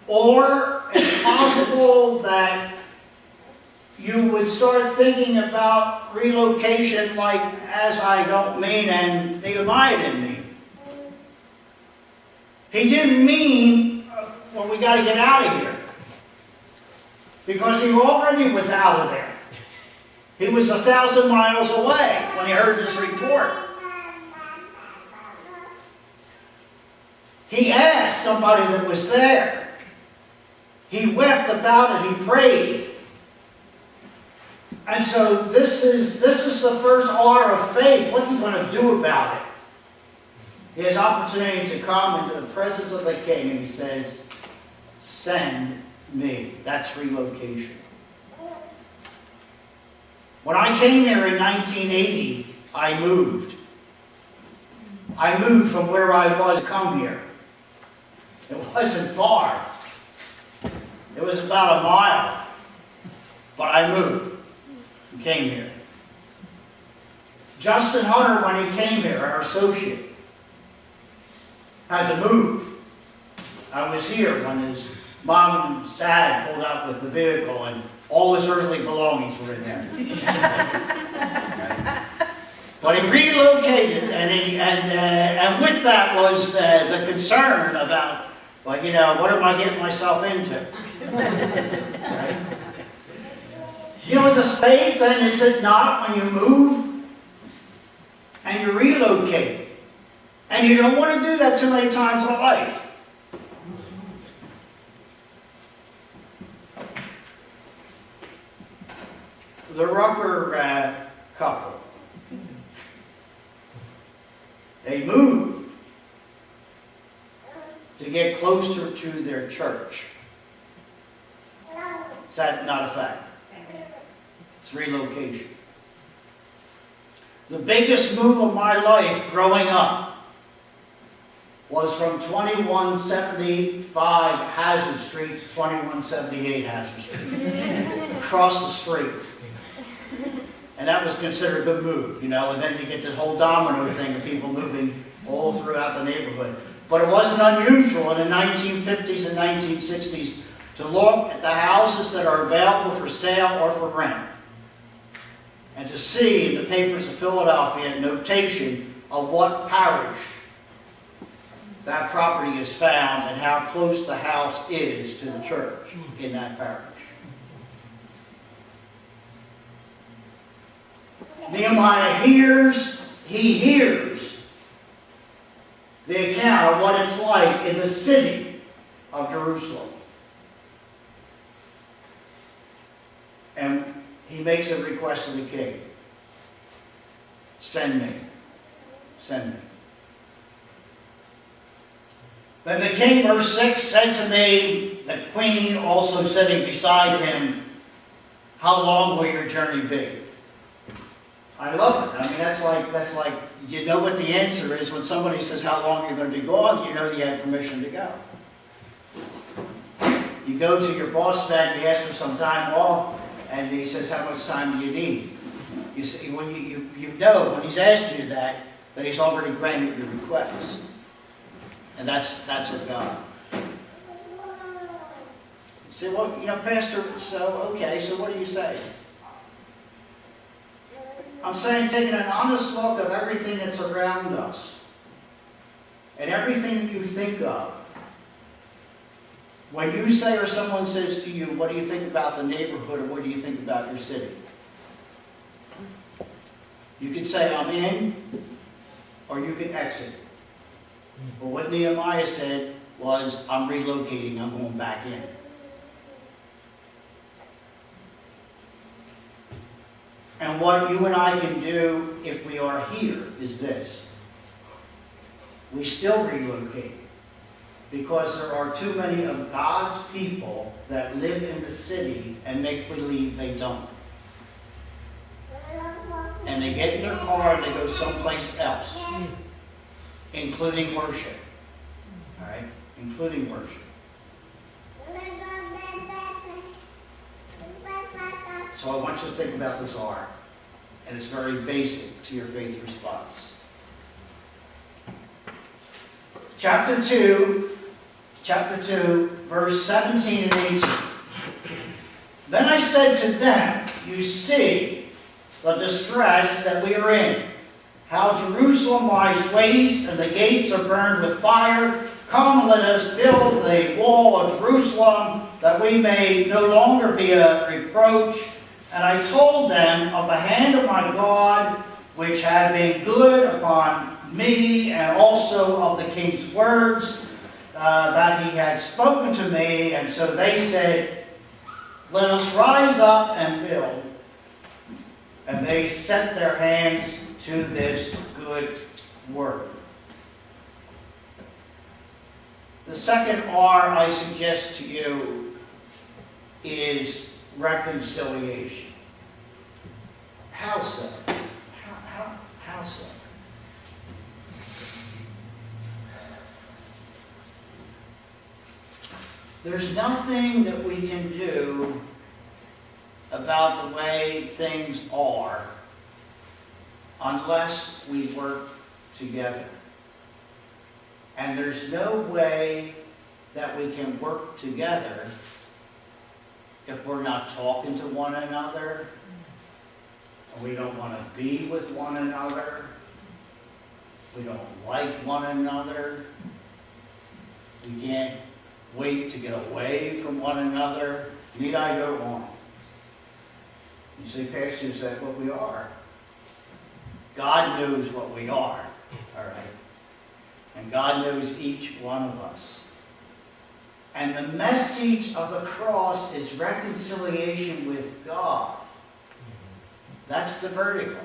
Or it's possible that you would start thinking about relocation like, as I don't mean and Nehemiah didn't mean. He didn't mean, well, we got to get out of here. Because he already was out of there. He was 1,000 miles away when he heard this report. He asked somebody that was there. He wept about it. He prayed. And so this is the first R of faith. What's he going to do about it? He has opportunity to come into the presence of the king, and he says, send me. That's relocation. When I came here in 1980, I moved. I moved from where I was to come here. It wasn't far. It was about a mile. But I moved and came here. Justin Hunter, when he came here, our associate, had to move. I was here when his mom and his dad pulled up with the vehicle and all his earthly belongings were in there. But he relocated, and with that was the concern about, well, you know, what am I getting myself into? Right? You know, it's a faith, and is it not, when you move and you relocate? And you don't want to do that too many times in life. The Rucker couple, they moved to get closer to their church. Is that not a fact? It's relocation. The biggest move of my life growing up was from 2175 Hazard Street to 2178 Hazard Street. Across the street. And that was considered a good move, you know, and then you get this whole domino thing of people moving all throughout the neighborhood. But it wasn't unusual in the 1950s and 1960s to look at the houses that are available for sale or for rent. And to see in the papers of Philadelphia a notation of what parish that property is found and how close the house is to the church in that parish. Nehemiah hears the account of what it's like in the city of Jerusalem. And he makes a request to the king. Send me. Send me. Then the king, verse 6, said to me, the queen also sitting beside him, how long will your journey be? I love it. I mean, that's like, you know what the answer is when somebody says how long you're going to be gone, you know you have permission to go. You go to your boss man, you ask for some time off, and he says, how much time do you need? You see, when you know when he's asked you that he's already granted your request. And that's of God. You say, well, you know, Pastor, so, okay, so what do you say? I'm saying taking an honest look of everything that's around us and everything you think of. When you say or someone says to you, what do you think about the neighborhood or what do you think about your city? You can say, I'm in, or you can exit. But what Nehemiah said was, I'm relocating, I'm going back in. And what you and I can do if we are here is this. We still relocate. Because there are too many of God's people that live in the city and make believe they don't. And they get in their car and they go someplace else. Including worship. All right? Including worship. So I want you to think about this R. And it's very basic to your faith response. Chapter 2 chapter 2, verse 17 and 18. Then I said to them, you see the distress that we are in, how Jerusalem lies waste and the gates are burned with fire. Come, let us build the wall of Jerusalem, that we may no longer be a reproach. And I told them of the hand of my God, which had been good upon me, and also of the king's words that he had spoken to me. And so they said, let us rise up and build. And they set their hands to this good work. The second R I suggest to you is reconciliation. How so? How so? There's nothing that we can do about the way things are unless we work together. And there's no way that we can work together if we're not talking to one another, and we don't want to be with one another, we don't like one another, we can't wait to get away from one another. Need I go on? You say, Pastor, is that what we are? God knows what we are, all right? And God knows each one of us. And the message of the cross is reconciliation with God. That's the vertical.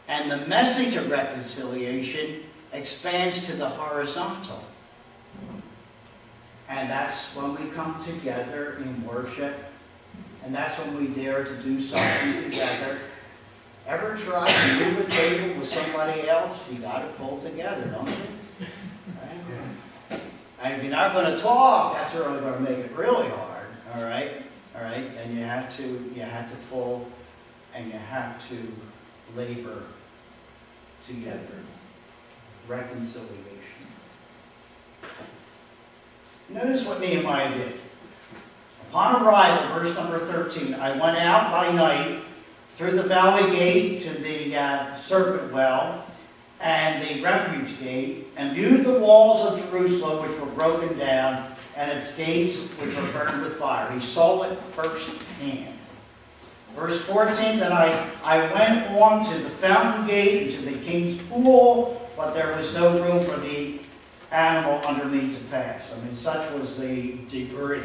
And the message of reconciliation expands to the horizontal. And that's when we come together in worship. And that's when we dare to do something together. Ever try to move a table with somebody else? You got to pull together, don't you? Right? And if you're not going to talk, that's really going to make it really hard. All right, and you have to pull, and you have to labor together. Reconciliation. Notice what Nehemiah did. Upon arrival, verse number 13, I went out by night through the valley gate to the serpent well and the refuge gate, and viewed the walls of Jerusalem which were broken down, and its gates which were burned with fire. He saw it firsthand. Verse 14, then I went on to the fountain gate and to the king's pool, but there was no room for the animal under me to pass. I mean, such was the debris.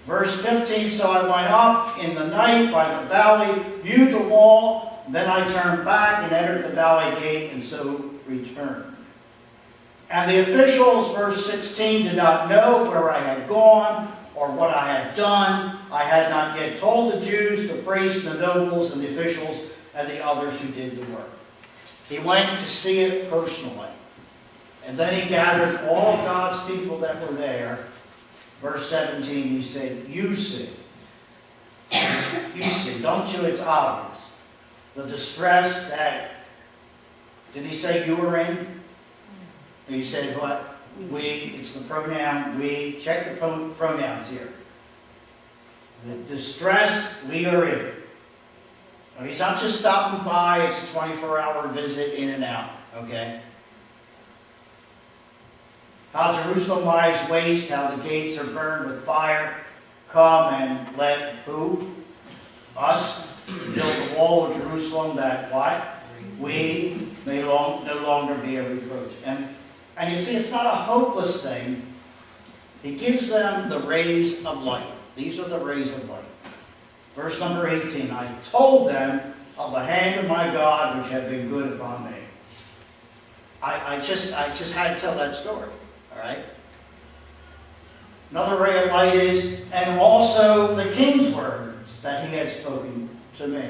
Verse 15, so I went up in the night by the valley, viewed the wall, then I turned back and entered the valley gate, and so returned. And the officials, verse 16, did not know where I had gone or what I had done. I had not yet told the Jews, the priests, the nobles, and the officials, and the others who did the work. He went to see it personally. And then he gathered all of God's people that were there. Verse 17, he said, you see, don't you? It's obvious. The distress that, did he say you were in? And he said what? We, it's the pronoun we. Check the pronouns here. The distress we are in. Now, he's not just stopping by, it's a 24-hour visit in and out, okay? How Jerusalem lies waste, how the gates are burned with fire. Come and let who? Us build the wall of Jerusalem that what? We may no longer be a reproach. And you see, it's not a hopeless thing. He gives them the rays of light. These are the rays of light. Verse number 18, I told them of the hand of my God which had been good upon me. I just had to tell that story. All right? Another ray of light is, and also the king's words that he had spoken to me.